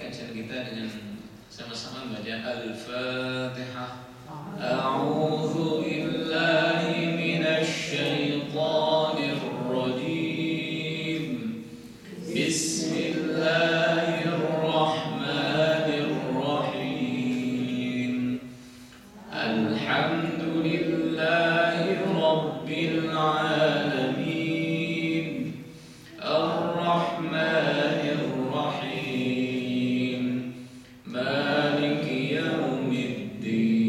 kajian kita dengan sama-sama membaca Al-Fatihah. A'udzu billahi minasy syaithanir rajim. Bismillahirrahmanirrahim. Alhamdulillahi rabbil alamin. Ar-Rahmanir Rahim. Maliki yaumiddin.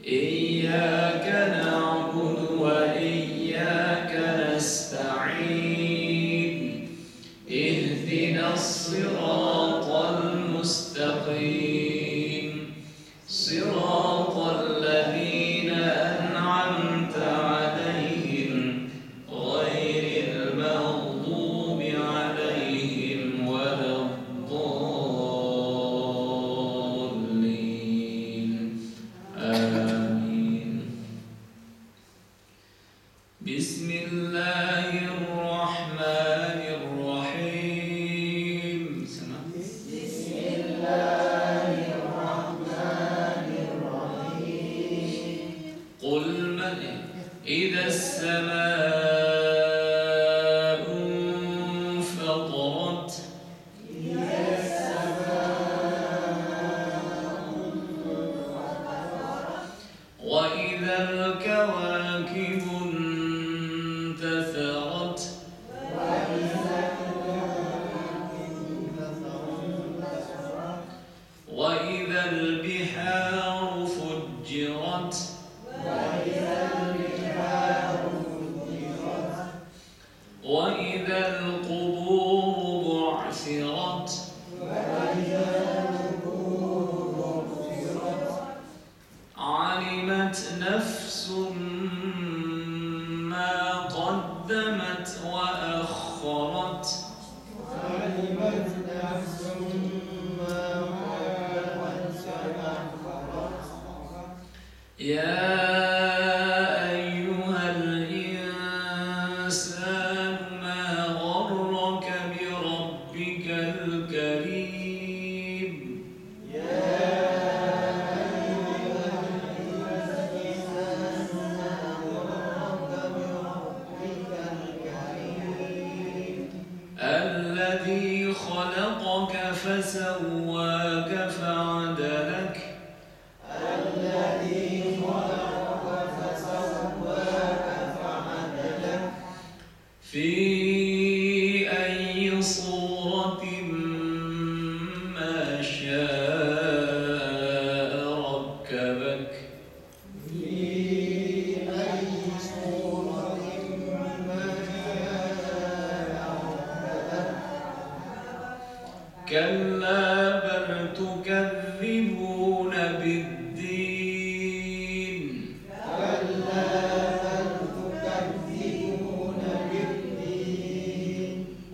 Iyyaka na'budu wa iyyaka nasta'in. Ihdinas siratal mustaqim. Siratal ladzina an'amta 'alaihim ghairil maghdubi 'alaihim waladdallin. Amin. Bismillahirrahmanirrahim. Sama. Qul man idza as-samaa'u fatarat wa idza al-kawakibu intatharat wa idza al-biharu fujjirat وإذا القبور بعثرت علمت نفس ما قدمت وأخرت يا أيها الإنسان ما غرك بربك الكريم الذي خلقك فسواك فعدلك في أي صورة ما شاء ركبك كلا بل تكذبون بالدين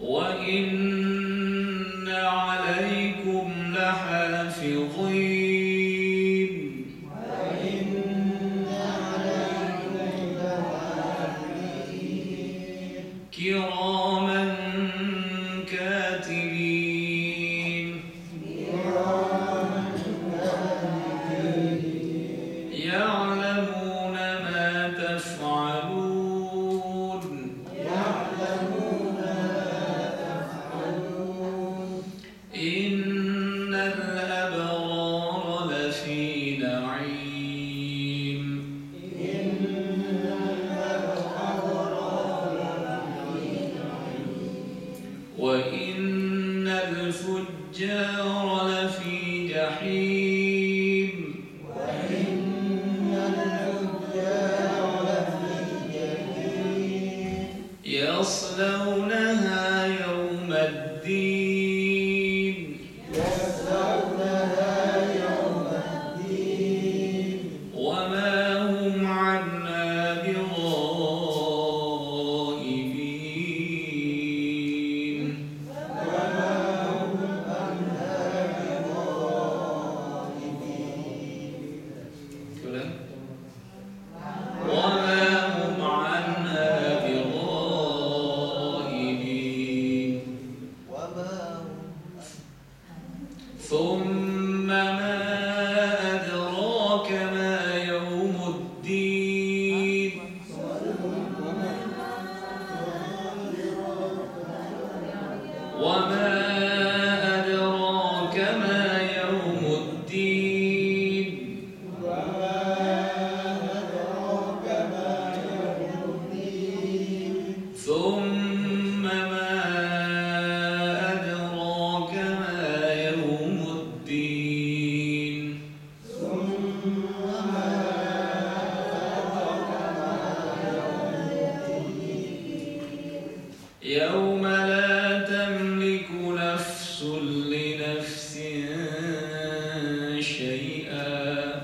وإن عليكم لحافظين كراما كاتبين يعلمون ما تفعلون إن الأبرار لفي نعيم وإن الفجار لفي جحيم يصلونها يوم الدين وما هم عنها بغائبين ثم ما أدراك ما يوم الدين وما أدراك ما يوم الدين ثم ما أدراك ما يوم الدين يوم لا تملك نفس لنفس شيئا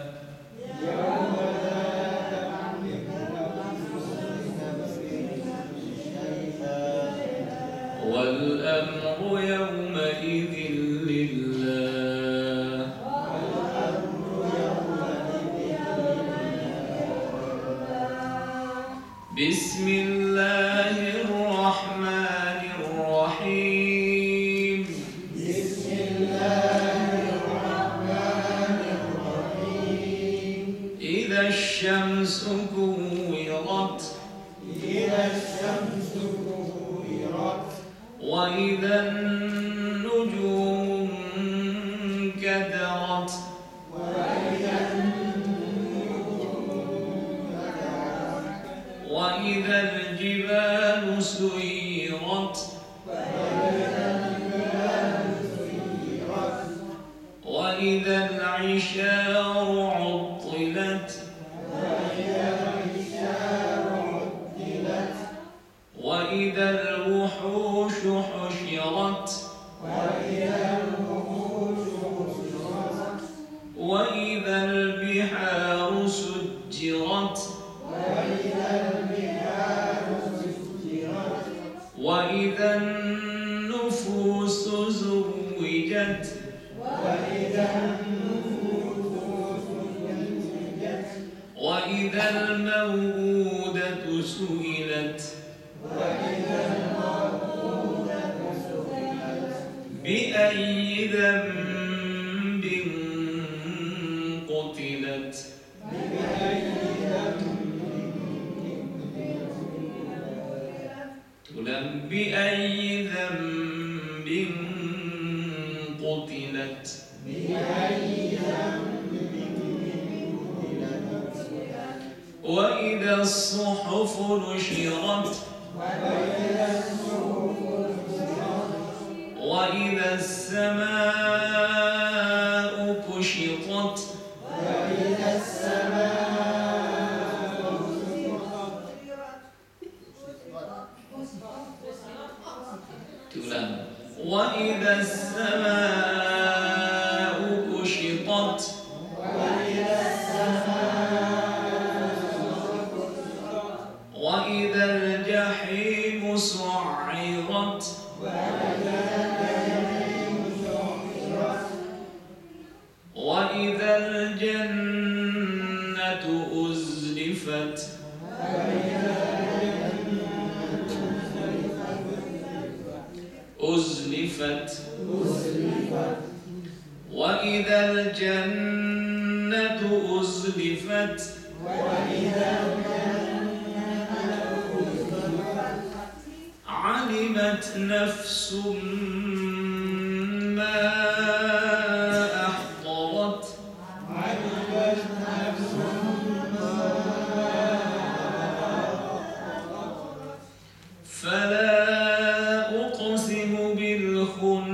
والأمر يومئذ لله بسم الله الرحمن الرحيم بسم الله الرحمن الرحيم إذا الشمس كورت إذا الشمس كورت وإذا النجوم انكدرت وإذا وإذا الجبال سيرت وإذا العشار عطلت وإذا الوحوش حشرت وإذا البحار سجرت وإذا النفوس زوجت وإذا الموءودة سئلت بأي ذنب قتلت بأي ذنب قتلت وإذا الصحف نشرت وإذا السماء كشطت وإذا السماء كشطت وإذا الجحيم سعرت وإذا الجنة أزلفت وإذا الجنة أزلفت علمت نفس ما أحضرت فلا أقسم بالخنس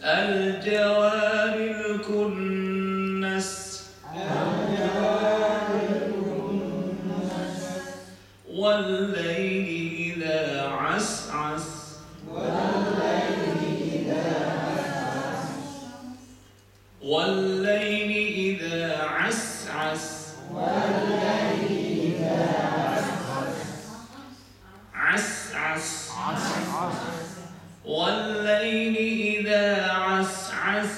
الجوار الكنس والليل إذا عسعس والليل إذا عسعس عسعس والليل إذا عسعس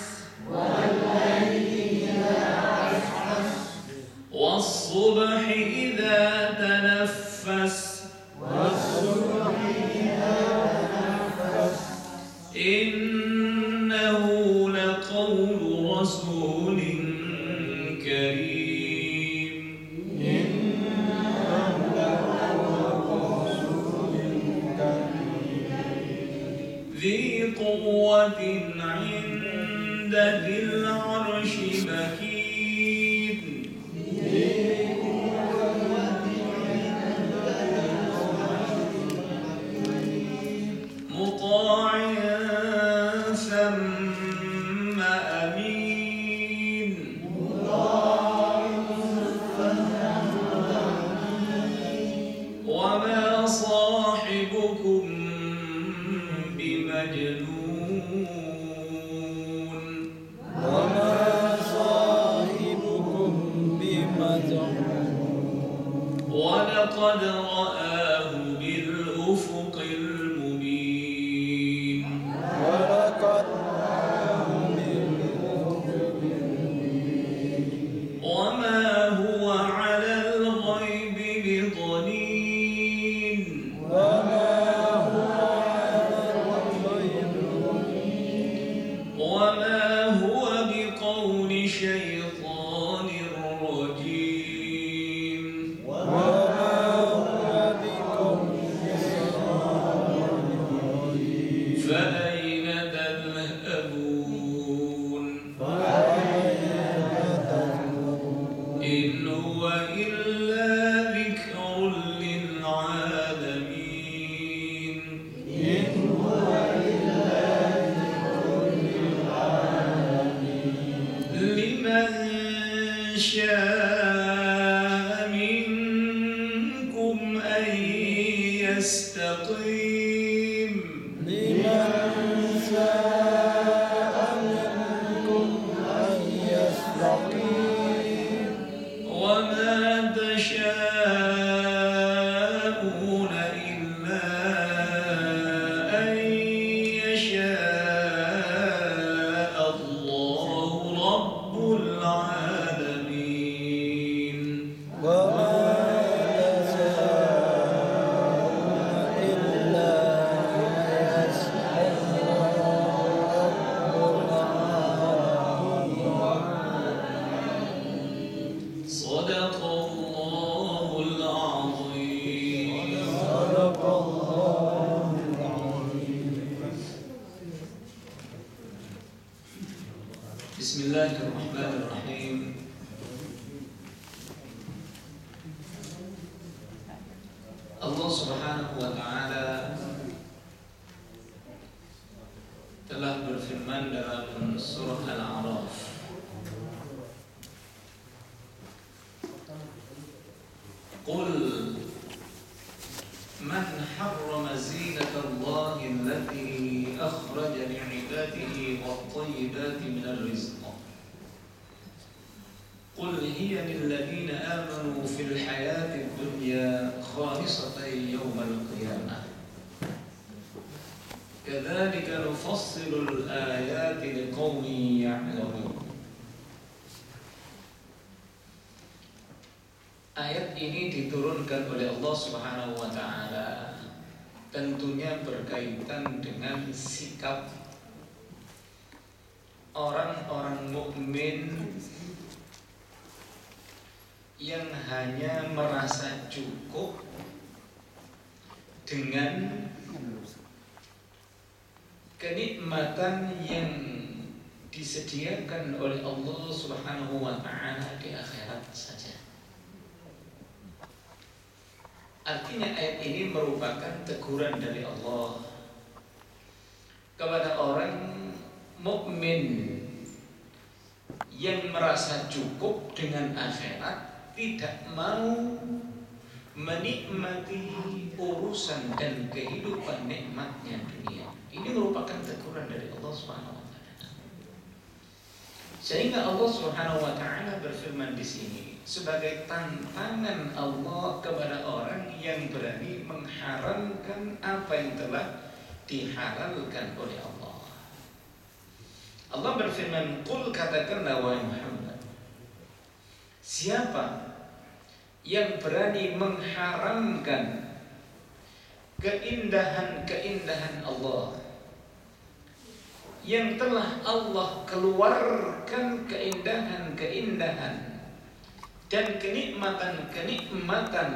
والصبح إذا تنفس قوة عند ذي العرش مكين مطاع ثم أمين وما صاحبكم بمجنون ولقد رآه بالأفق المبين وما هو على الغيب بضنين وما هو بقول شيطان رجيم فأين تذهبون إن هو إلا ذكر للعالمين لمن شاء منكم أن يستقيم وما تشاءون إلا أن يشاء الله رب العالمين صدق الله العظيم بسم الله الرحمن الرحيم Allah Subhanahu wa taala telah berfirman dalam surah Al-A'raf, Qul man harrama zinata Allahi allati akhraja li'ibadihi wat-tayyibati minal rizq Qul hiya lilladhina amanu fil hayati dunya khalisatan yawmal qiyamah kadzalika nufassilu al-ayati liqaumin ya'lamun. Ayat ini diturunkan oleh Allah Subhanahu wa taala tentunya berkaitan dengan sikap orang-orang mukmin yang hanya merasa cukup dengan kenikmatan yang disediakan oleh Allah Subhanahu wa taala di akhirat saja. Artinya ayat ini merupakan teguran dari Allah kepada orang mukmin yang merasa cukup dengan akhirat, tidak mau menikmati urusan dan kehidupan nikmatnya dunia. Ini merupakan teguran dari Allah Subhanahu wa taala. Sehingga Allah Subhanahu wa taala berfirman di sini sebagai tantangan Allah kepada orang yang berani mengharamkan apa yang telah dihalalkan oleh Allah. Allah berfirman, Qul katakanlah wahai Muhammad, siapa yang berani mengharamkan keindahan-keindahan Allah yang telah Allah keluarkan, keindahan-keindahan dan kenikmatan-kenikmatan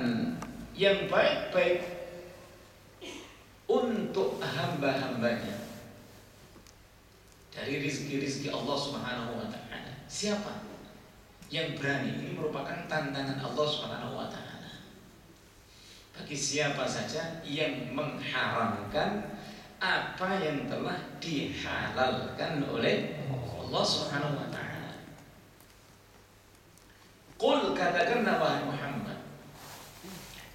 yang baik-baik untuk hamba-hambanya. dari rizki-rizki Allah Subhanahu wa ta'ala. Siapa yang berani? Ini merupakan tantangan Allah Subhanahu wa ta'ala bagi siapa saja yang mengharamkan apa yang telah dihalalkan oleh Allah Subhanahu wa ta'ala. Qul, katakanlah wahai Muhammad,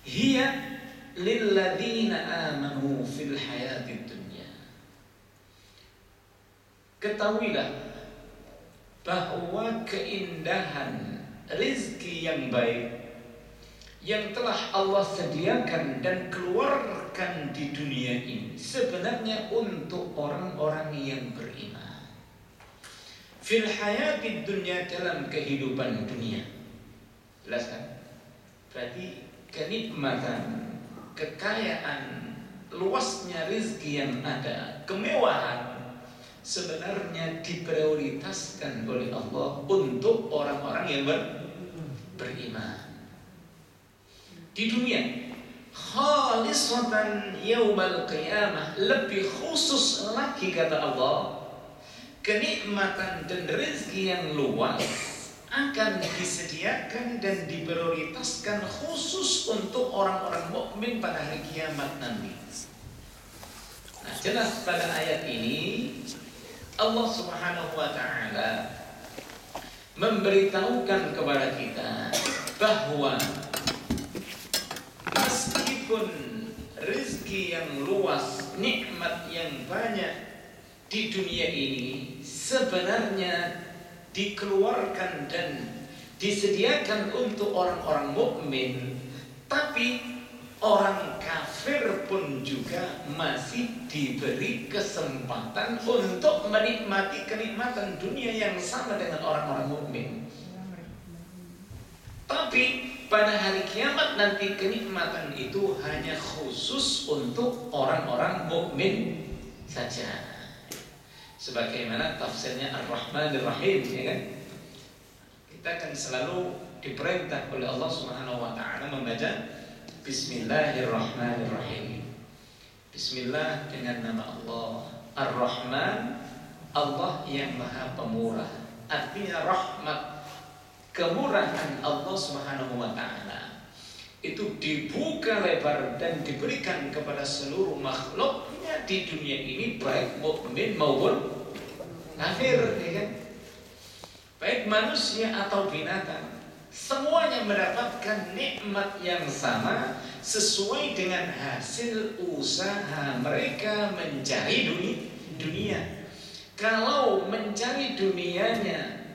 hiya lilladzina amanu fil hayatid dunya. Ketahuilah bahwa keindahan rizki yang baik yang telah Allah sediakan dan keluarkan di dunia ini sebenarnya untuk orang-orang yang beriman. Fil hayatid dunya, dalam kehidupan dunia. Jelas kan? Berarti kenikmatan, kekayaan, luasnya rizki yang ada, kemewahan sebenarnya diprioritaskan oleh Allah untuk orang-orang yang beriman di dunia. Khalisatan yaumal qiyamah, lebih khusus lagi kata Allah, kenikmatan dan rezeki yang luas akan disediakan dan diprioritaskan khusus untuk orang-orang mukmin pada hari kiamat nanti. Nah, jelas pada ayat ini Allah Subhanahu wa ta'ala memberitahukan kepada kita bahwa meskipun rezeki yang luas, nikmat yang banyak di dunia ini sebenarnya dikeluarkan dan disediakan untuk orang-orang mukmin, tapi orang kafir pun juga masih diberi kesempatan untuk menikmati kenikmatan dunia yang sama dengan orang-orang mukmin. Tapi pada hari kiamat nanti kenikmatan itu hanya khusus untuk orang-orang mukmin saja. Sebagaimana tafsirnya Ar-Rahmanir Rahim, ya kan? Kita akan selalu diperintah oleh Allah Subhanahu wa ta'ala membaca Bismillahirrahmanirrahim. Bismillah dengan nama Allah. Ar-Rahman, Allah yang Maha Pemurah. Artinya rahmat, kemurahan Allah Subhanahu wa ta'ala itu dibuka lebar dan diberikan kepada seluruh makhluknya di dunia ini, baik mukmin maupun kafir, ya kan? Baik manusia atau binatang, semuanya mendapatkan nikmat yang sama sesuai dengan hasil usaha mereka mencari dunia. Kalau mencari dunianya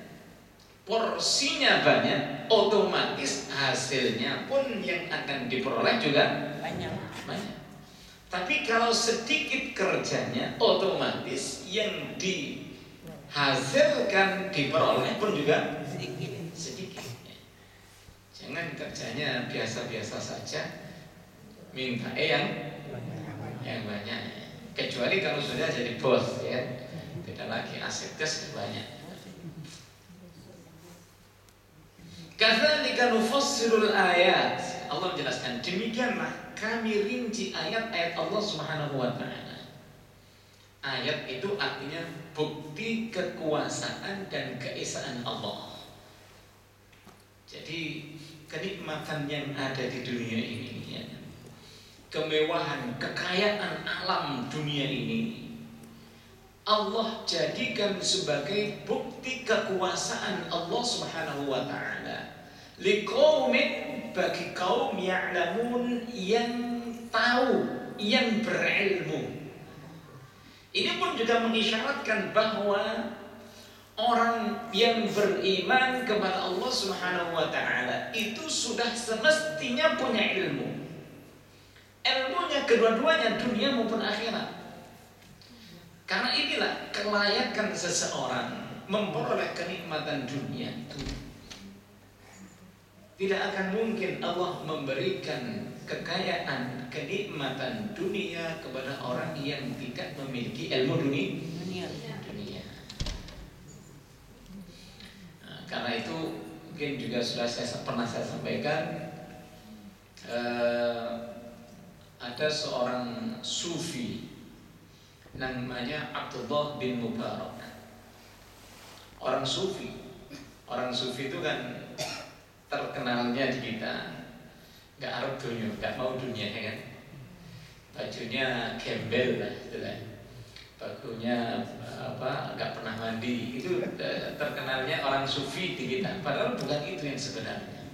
porsinya banyak, otomatis hasilnya pun yang akan diperoleh juga banyak. Tapi kalau sedikit kerjanya, otomatis yang dihasilkan diperoleh pun juga sedikit. Jangan kerjanya biasa-biasa saja, minta yang banyak. Kecuali kalau sudah jadi bos, ya, tidak lagi asetes banyak. Kadzalika nufassirul ayat. Allah menjelaskan, demikianlah kami rinci ayat-ayat Allah Subhanahu wa ta'ala. Ayat itu artinya bukti kekuasaan dan keesaan Allah. Jadi kenikmatan yang ada di dunia ini, ya, kemewahan, kekayaan alam dunia ini, Allah jadikan sebagai bukti kekuasaan Allah Subhanahu wa ta'ala liqaumin, bagi kaum ya'lamun, yang tahu, yang berilmu. Ini pun juga mengisyaratkan bahwa orang yang beriman kepada Allah Subhanahu wa ta'ala itu sudah semestinya punya ilmu. Ilmunya kedua-duanya, dunia maupun akhirat. Karena inilah kelayakan seseorang memperoleh kenikmatan dunia itu. Tidak akan mungkin Allah memberikan kekayaan, kenikmatan dunia kepada orang yang tidak memiliki ilmu dunia. Nah, karena itu mungkin juga sudah pernah saya sampaikan, ada seorang sufi namanya Abdullah bin Mubarak. orang sufi. Orang sufi itu kan terkenalnya di kita nggak arep dunia, nggak mau dunia ya kan. Bajunya gembel lah, bajunya nggak pernah mandi. Itu terkenalnya orang sufi di kita. Padahal bukan itu yang sebenarnya.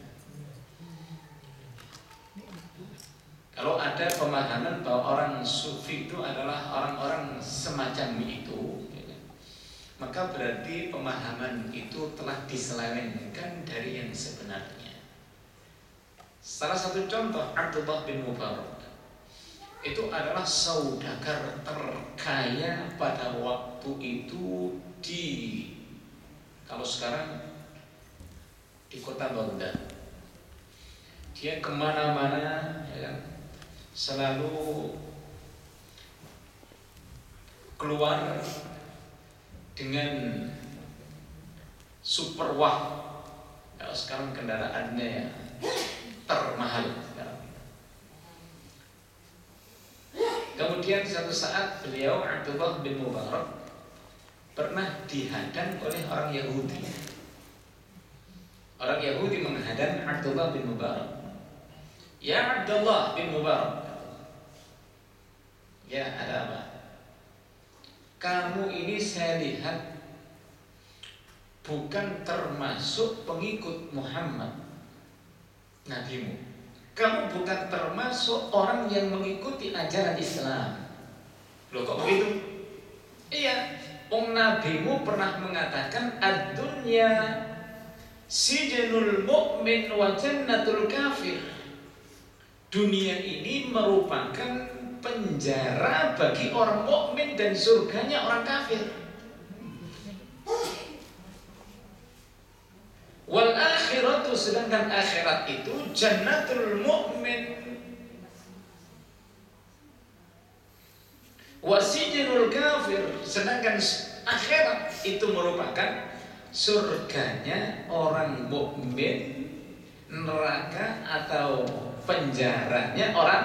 Kalau ada pemahaman bahwa orang sufi itu adalah orang-orang semacam itu, maka berarti pemahaman itu telah diselewengkan dari yang sebenarnya. Salah satu contoh Abdullah bin Mubarak itu adalah saudagar terkaya pada waktu itu di, kalau sekarang di kota Baghdad. Dia kemana-mana ya kan, selalu keluar dengan super wah. Kalau sekarang kendaraannya ya termahal sekarang. Kemudian suatu saat beliau Abdullah bin Mubarak pernah dihadang oleh orang Yahudi. Orang Yahudi menghadang Abdullah bin Mubarak. Ya Abdullah bin Mubarak, ya ada apa? Kamu ini saya lihat bukan termasuk pengikut Muhammad, nabimu. Kamu bukan termasuk orang yang mengikuti ajaran Islam. Loh kok begitu? Iya, nabimu pernah mengatakan ad-dunya sijnul mu'min wa jannatul kafir. Dunia ini merupakan penjara bagi orang mukmin dan surganya orang kafir. Wal akhiratu, sedangkan akhirat itu jannatul mu'min wasijnul kafir, sedangkan akhirat itu merupakan surganya orang mukmin, neraka atau penjaranya orang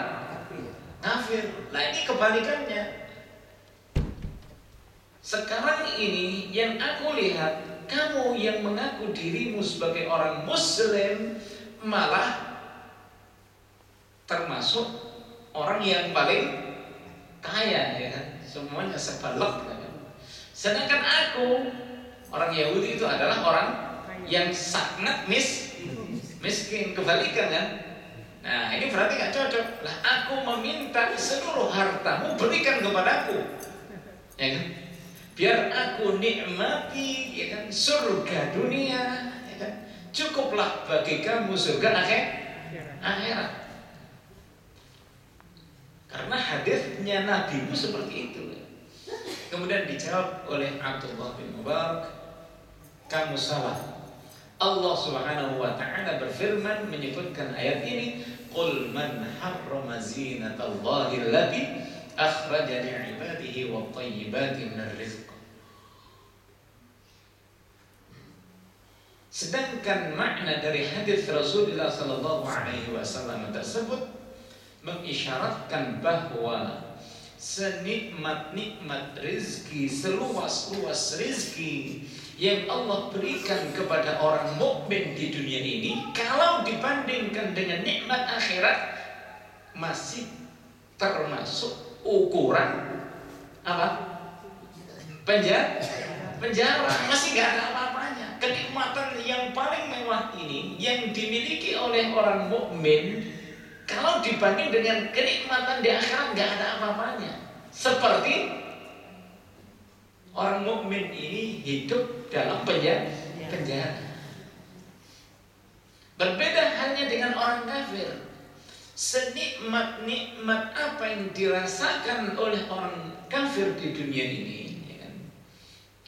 kafir. Nah ini kebalikannya. Sekarang ini yang aku lihat, kamu yang mengaku dirimu sebagai orang muslim malah termasuk orang yang paling kaya ya kan? Semuanya sebalok ya kan? Sedangkan aku, orang Yahudi itu adalah orang yang sangat miskin. Kebalikan kan? Nah ini berarti gak cocok. Lah aku meminta seluruh hartamu berikan kepadaku, ya kan? Biar aku nikmati ya kan surga dunia, ya kan? Cukuplah bagi kamu surga akhirat. Karena hadirnya nabimu seperti itu. Kemudian dijawab oleh Abdullah bin Mubarak, kamu salah. Allah Subhanahu wa ta'ala berfirman menyebutkan ayat ini, qul man harrama zinatallahi allati akhraja li'ibadihi wa thayyibati minar rizq. Sedangkan makna dari hadis Rasulullah sallallahu alaihi wasallam tersebut mengisyaratkan bahwa senikmat-nikmat rizki, seluas-luas rizki yang Allah berikan kepada orang mukmin di dunia ini, kalau dibandingkan dengan nikmat akhirat, masih termasuk ukuran apa? Penjara, masih gak ada apa-apanya. Kenikmatan yang paling mewah ini yang dimiliki oleh orang mukmin, kalau dibanding dengan kenikmatan di akhirat gak ada apa-apanya. Seperti orang mukmin ini hidup dalam penjara. Berbeda hanya dengan orang kafir. Senikmat-nikmat apa yang dirasakan oleh orang kafir di dunia ini, ya kan?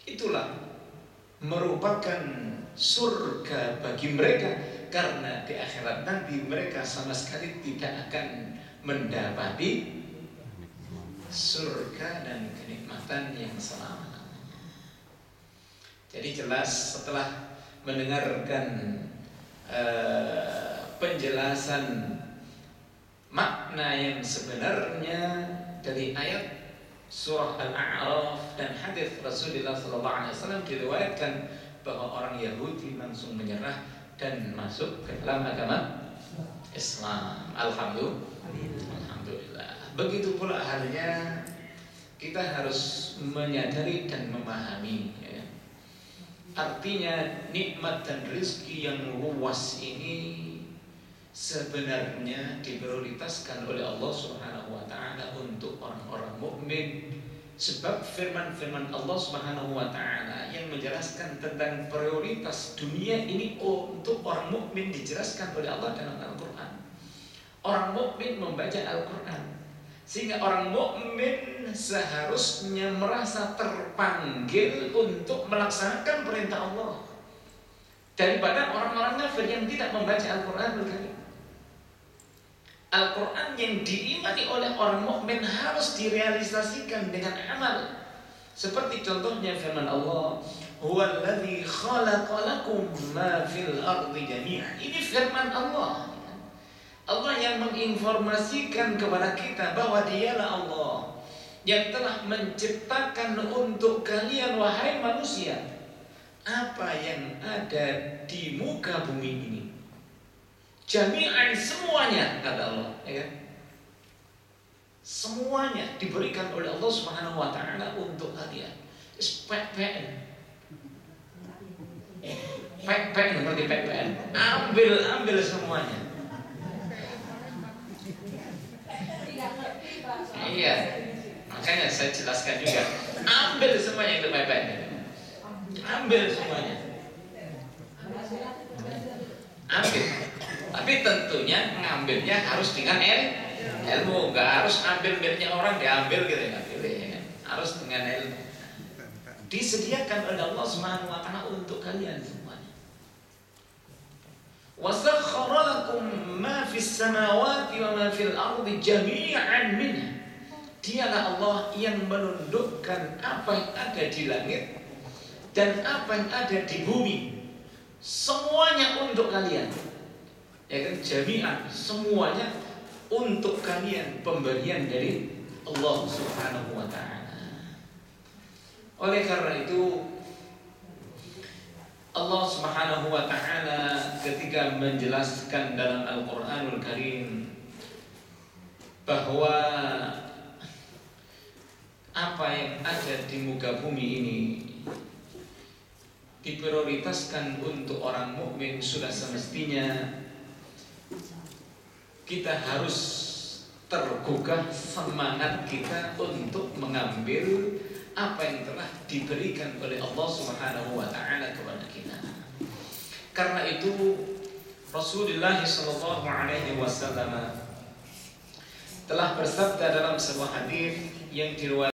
Itulah merupakan surga bagi mereka, karena di akhirat nanti mereka sama sekali tidak akan mendapati surga dan kenikmatan yang selama. Jadi jelas setelah mendengarkan penjelasan makna yang sebenarnya dari ayat surah Al-A'raf dan hadis Rasulullah SAW, diriwayatkan bahwa orang Yahudi langsung menyerah dan masuk ke dalam agama Islam. Alhamdulillah. Begitu pula halnya kita harus menyadari dan memahami, ya. Artinya nikmat dan rezeki yang luas ini sebenarnya diprioritaskan oleh Allah Subhanahu wa taala untuk orang-orang mukmin. Sebab firman-firman Allah Subhanahu wa taala yang menjelaskan tentang prioritas dunia ini untuk orang mukmin dijelaskan oleh Allah dalam Al-Qur'an. Orang mukmin membaca Al-Qur'an, sehingga orang mukmin seharusnya merasa terpanggil untuk melaksanakan perintah Allah daripada orang-orang kafir yang tidak membaca Al-Qur'an. Al-Quran yang diimani oleh orang mukmin harus direalisasikan dengan amal. Seperti contohnya firman Allah, "Huwallazi khalaqalakum ma fil ardi jami'an." Ini firman Allah. Allah yang menginformasikan kepada kita bahwa Dialah Allah yang telah menciptakan untuk kalian wahai manusia apa yang ada di muka bumi ini. Jami'an, semuanya, kata Allah, ya. Semuanya diberikan oleh Allah Subhanahu wa taala untuk kalian. PPN. PPN, ngerti PPN? Ambil semuanya. Iya. Makanya saya jelaskan juga. Ambil semuanya itu PPN. Ambil semuanya. Ambil. Tapi tentunya ngambilnya harus dengan ilmu, nggak harus ambil miliknya orang diambil gitu, nggak boleh, ya. Harus dengan ilmu. Disediakan oleh Allah Subhanahu wa taala untuk kalian semuanya. Wasakhkhara lakum ma fis samawati wa ma fil ardi jami'an minhu. Dialah Allah yang menundukkan apa yang ada di langit dan apa yang ada di bumi. Semuanya untuk kalian. Ya kan, jami'an, semuanya untuk kalian, pemberian dari Allah Subhanahu wa taala. Oleh karena itu Allah Subhanahu wa taala ketika menjelaskan dalam Al-Qur'anul Karim bahwa apa yang ada di muka bumi ini diprioritaskan untuk orang mukmin, sudah semestinya kita harus tergugah semangat kita untuk mengambil apa yang telah diberikan oleh Allah Subhanahu wa taala kepada kita. Karena itu Rasulullah sallallahu alaihi wasallam telah bersabda dalam sebuah hadis yang diriwayatkan